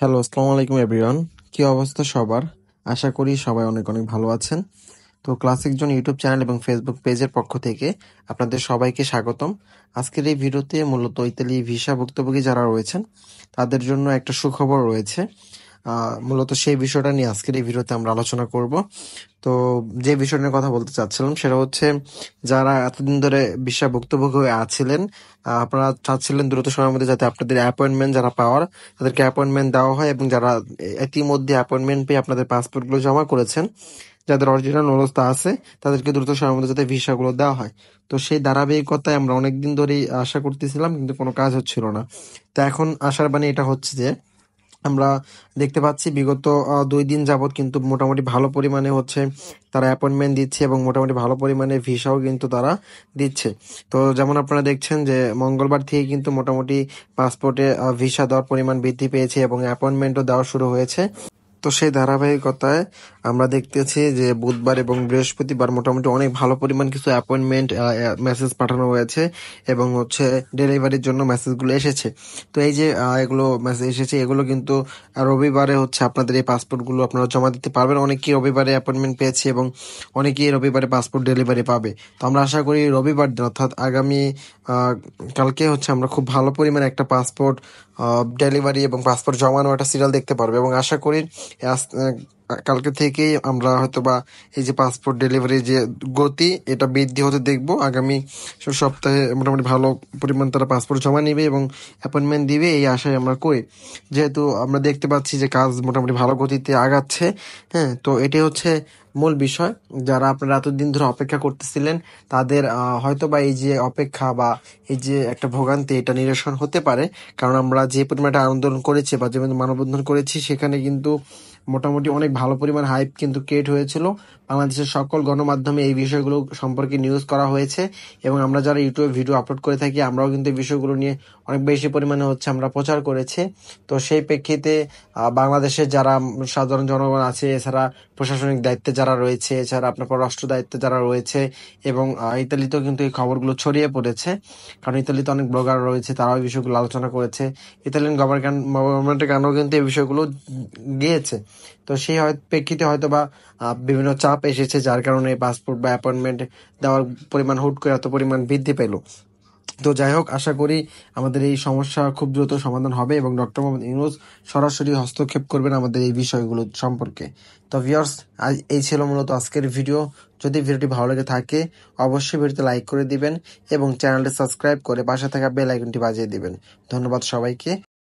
Hello, আসসালামু আলাইকুম everyone. কি অবস্থা সবার? আশা করি সবাই অনেক অনেক ভালো আছেন। তো ক্লাসিক জোন ইউটিউব চ্যানেল এবং ফেসবুক পেজের পক্ষ থেকে আপনাদের সবাইকে স্বাগতম। আজকের এই ভিডিওতে মূলত ইতালি ভিসা ভুক্তভোগী যারা রয়েছেন তাদের জন্য একটা সুখবর রয়েছে। মূলত সেই বিষয়টা নিয়ে আজকের এই ভিডিওতে আমরা আলোচনা করব। তো যে বিষয় নিয়ে কথা বলতে চাচ্ছিলাম সেটা হচ্ছে, যারা এতদিন ধরে ভিসা ভুক্তভোগী হয়ে আছিলেন, আপনারা চাচ্ছিলেন দ্রুত সময়ের মধ্যে যাতে আপনাদের অ্যাপয়েন্টমেন্ট যারা পাওয়ার তাদেরকে অ্যাপয়েন্টমেন্ট দেওয়া হয়, এবং যারা ইতিমধ্যে অ্যাপয়েন্টমেন্ট পেয়ে আপনাদের পাসপোর্টগুলো জমা করেছেন, যাদের অরিজিনাল অবস্থা আছে, তাদেরকে দ্রুত সময়ের মধ্যে যাতে ভিসাগুলো দেওয়া হয়। তো সেই ধারাবাহিকতায় আমরা অনেকদিন ধরেই আশা করতেছিলাম, কিন্তু কোনো কাজ হচ্ছিল না। তো এখন আশার বাণী এটা হচ্ছে যে, আমরা দেখতে পাচ্ছি বিগত 2 দিন যাবৎ কিন্তু মোটামুটি ভালো পরিমাণে হচ্ছে তারা অ্যাপয়েন্টমেন্ট দিচ্ছে, এবং মোটামুটি ভালো পরিমাণে ভিসাও কিন্তু তারা দিচ্ছে। তো যেমন আপনারা দেখছেন যে মঙ্গলবার থেকে কিন্তু মোটামুটি পাসপোর্টে ভিসা দেওয়ার পরিমাণ বৃদ্ধি পেয়েছে এবং অ্যাপয়েন্টমেন্টও দেওয়া শুরু হয়েছে। তো সেই ধারাবাহিকতায় আমরা দেখতেছি যে বুধবার এবং বৃহস্পতিবার মোটামুটি অনেক ভালো পরিমাণ কিছু অ্যাপয়েন্টমেন্ট মেসেজ পাঠানো হয়েছে, এবং হচ্ছে ডেলিভারির জন্য মেসেজগুলো এসেছে। তো এই যে এগুলো মেসেজ এসেছে, এগুলো কিন্তু রবিবারে হচ্ছে আপনাদের এই পাসপোর্টগুলো আপনারা জমা দিতে পারবেন। অনেকেই রবিবারে অ্যাপয়েন্টমেন্ট পেয়েছে এবং অনেকেই রবিবারে পাসপোর্ট ডেলিভারি পাবে। তো আমরা আশা করি রবিবার দিন অর্থাৎ আগামী কালকে হচ্ছে আমরা খুব ভালো পরিমাণে একটা পাসপোর্ট ডেলিভারি এবং পাসপোর্ট জমানো একটা সিরিয়াল দেখতে পারবো, এবং আশা করি কালকে থেকেই আমরা হয়তোবা এই যে পাসপোর্ট ডেলিভারির যে গতি এটা বৃদ্ধি হতে দেখবো। আগামী সপ্তাহে মোটামুটি ভালো পরিমাণ তারা পাসপোর্ট জমা নিবে এবং অ্যাপয়েন্টমেন্ট দিবে, এই আশায় আমরা করি। যেহেতু আমরা দেখতে পাচ্ছি যে কাজ মোটামুটি ভালো গতিতে আগাচ্ছে। হ্যাঁ, তো এটাই হচ্ছে মূল বিষয়। যারা আপনারা এতদিন ধরে অপেক্ষা করতেছিলেন তাদের হয়তো বা এই যে অপেক্ষা বা এই যে একটা ভোগান্তি, এটা নিরসন হতে পারে। কারণ আমরা যে পরিমাণে আন্দোলন করেছি বা যে মানববন্ধন করেছি, সেখানে কিন্তু মোটামুটি অনেক ভালো পরিমাণ হাইপ কিন্তু ক্রিয়েট হয়েছিল। বাংলাদেশের সকল গণমাধ্যমে এই বিষয়গুলো সম্পর্কে নিউজ করা হয়েছে, এবং আমরা যারা ইউটিউবে ভিডিও আপলোড করে থাকি আমরাও কিন্তু এই বিষয়গুলো নিয়ে অনেক বেশি পরিমাণে হচ্ছে আমরা প্রচার করেছি। তো সেই প্রেক্ষিতে বাংলাদেশের যারা সাধারণ জনগণ আছে, এছাড়া প্রশাসনিক দায়িত্বে যারা রয়েছে, এছাড়া আপনার পররাষ্ট্র দায়িত্বে যারা রয়েছে, এবং ইতালিতেও কিন্তু এই খবরগুলো ছড়িয়ে পড়েছে। কারণ ইতালিতে অনেক ব্লগার রয়েছে, তারাও এই বিষয়গুলো আলোচনা করেছে। ইতালিয়ান গভর্নমেন্টের কানেও কিন্তু এই বিষয়গুলো গিয়েছে। তো সেই প্রেক্ষিতে হয়তো বা বিভিন্ন চাপ এসেছে, যার কারণে পাসপোর্ট বা অ্যাপয়েন্টমেন্ট দেওয়ার পরিমাণ হুট করে এত পরিমাণ বৃদ্ধি পেল। তো যাই হোক, আশা করি আমাদের এই সমস্যা খুব দ্রুত সমাধান হবে এবং ডক্টর মোহাম্মদ ইউনূস সরাসরি হস্তক্ষেপ করবেন আমাদের এই বিষয়গুলো সম্পর্কে। তো ভিউয়ার্স, এই ছিল মূলত আজকের ভিডিও। যদি ভিডিওটি ভালো লেগে থাকে অবশ্যই ভিডিওতে লাইক করে দিবেন এবং চ্যানেলটি সাবস্ক্রাইব করে পাশে থাকা বেল আইকনটি বাজিয়ে দিবেন। ধন্যবাদ সবাইকে।